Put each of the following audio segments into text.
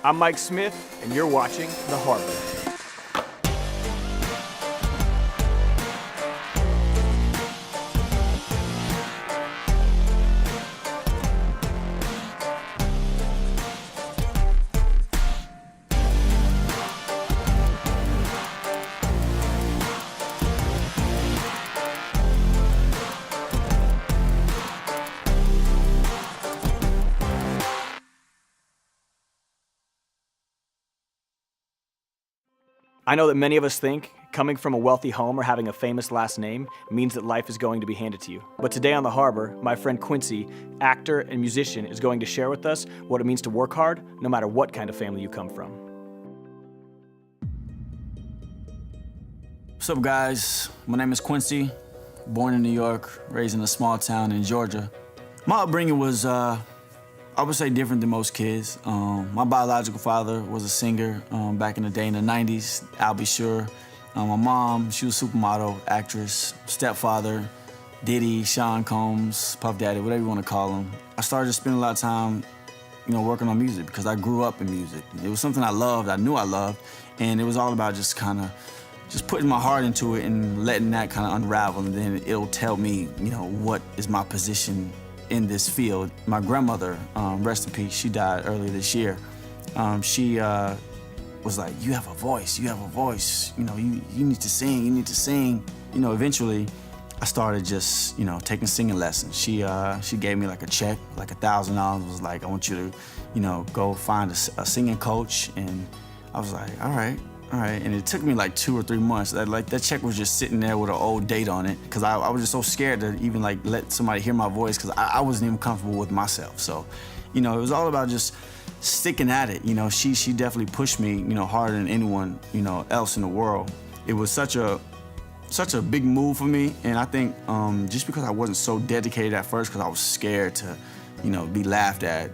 I'm Mike Smith, and you're watching The Harbor. I know that many of us think coming from a wealthy home or having a famous last name means that life is going to be handed to you. But today on The Harbor, my friend Quincy, actor and musician, is going to share with us what it means to work hard no matter what kind of family you come from. What's up, guys? My name is Quincy, born in New York, raised in a small town in Georgia. My upbringing was, I would say, different than most kids. My biological father was a singer back in the day in the 90s, I'll be sure. My mom, she was a supermodel, actress. Stepfather, Diddy, Sean Combs, Puff Daddy, whatever you want to call him. I started to spend a lot of time, working on music because I grew up in music. It was something I loved, I knew I loved, and it was all about just putting my heart into it and letting that kind of unravel, and then it'll tell me, what is my position in this field. My grandmother, rest in peace, she died earlier this year. She was like, you have a voice, you need to sing, you need to sing. Eventually, I started just, taking singing lessons. She gave me like a check, like $1,000, was like, I want you to, go find a singing coach. And I was like, all right. And it took me like 2 or 3 months. That check was just sitting there with an old date on it, because I was just so scared to even let somebody hear my voice, because I wasn't even comfortable with myself. So, it was all about just sticking at it. She definitely pushed me, harder than anyone, else in the world. It was such a big move for me, and I think just because I wasn't so dedicated at first, because I was scared to, be laughed at,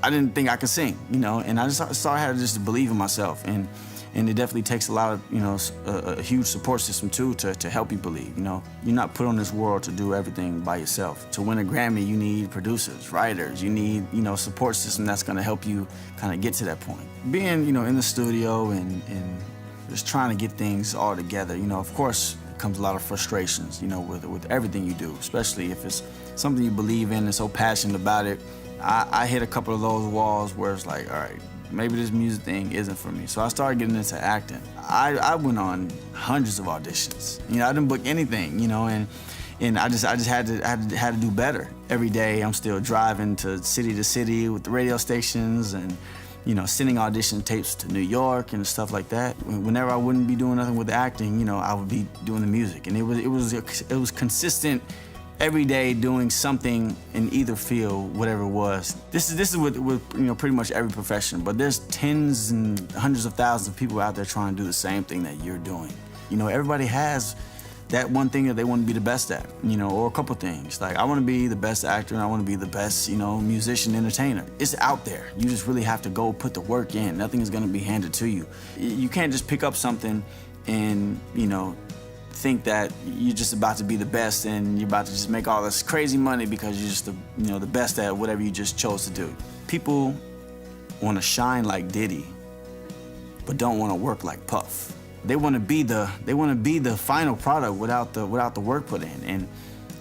I didn't think I could sing, and I had to just believe in myself, and it definitely takes a lot of, a huge support system too to help you believe. You're not put on this world to do everything by yourself. To win a Grammy, you need producers, writers, you need, support system that's gonna help you kind of get to that point. Being, in the studio and just trying to get things all together, of course, comes a lot of frustrations, with everything you do, especially if it's something you believe in and so passionate about it. I hit a couple of those walls where it's like, all right, maybe this music thing isn't for me. So I started getting into acting. I went on hundreds of auditions. I didn't book anything, and I just had to do better. Every day I'm still driving to city with the radio stations and, sending audition tapes to New York and stuff like that. Whenever I wouldn't be doing nothing with the acting, I would be doing the music. And it was consistent. Every day doing something in either field, whatever it was. This is with pretty much every profession, but there's tens and hundreds of thousands of people out there trying to do the same thing that you're doing. Everybody has that one thing that they want to be the best at, or a couple things. Like, I want to be the best actor and I want to be the best, musician, entertainer. It's out there. You just really have to go put the work in. Nothing is going to be handed to you. You can't just pick up something and, think that you're just about to be the best and you're about to just make all this crazy money because you're just the best at whatever you just chose to do. People want to shine like Diddy, but don't want to work like Puff. They want to be the final product without the work put in, and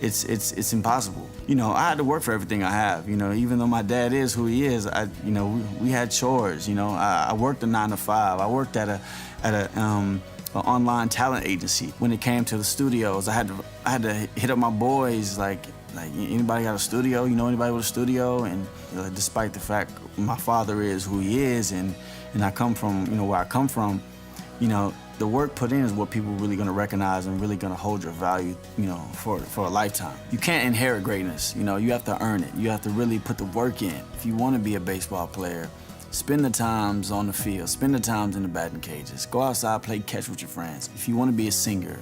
it's impossible. I had to work for everything I have. Even though my dad is who he is, we had chores. I worked a 9 to 5. I worked at an online talent agency. When it came to the studios, I had to hit up my boys, like anybody got a studio? Anybody with a studio? And despite the fact my father is who he is, and I come from where I come from, the work put in is what people are really gonna recognize and really gonna hold your value, for a lifetime. You can't inherit greatness. You have to earn it. You have to really put the work in. If you want to be a baseball player, spend the times on the field, spend the times in the batting cages, go outside, play catch with your friends. If you want to be a singer,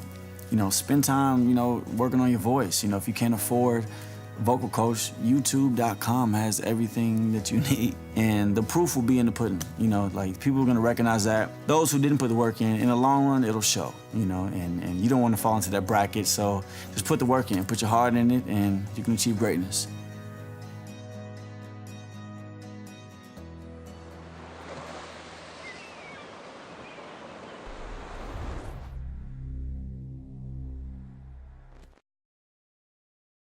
spend time, working on your voice. If you can't afford a vocal coach, YouTube.com has everything that you need. And the proof will be in the pudding. People are going to recognize that. Those who didn't put the work in the long run, it'll show, and you don't want to fall into that bracket. So just put the work in, put your heart in it, and you can achieve greatness.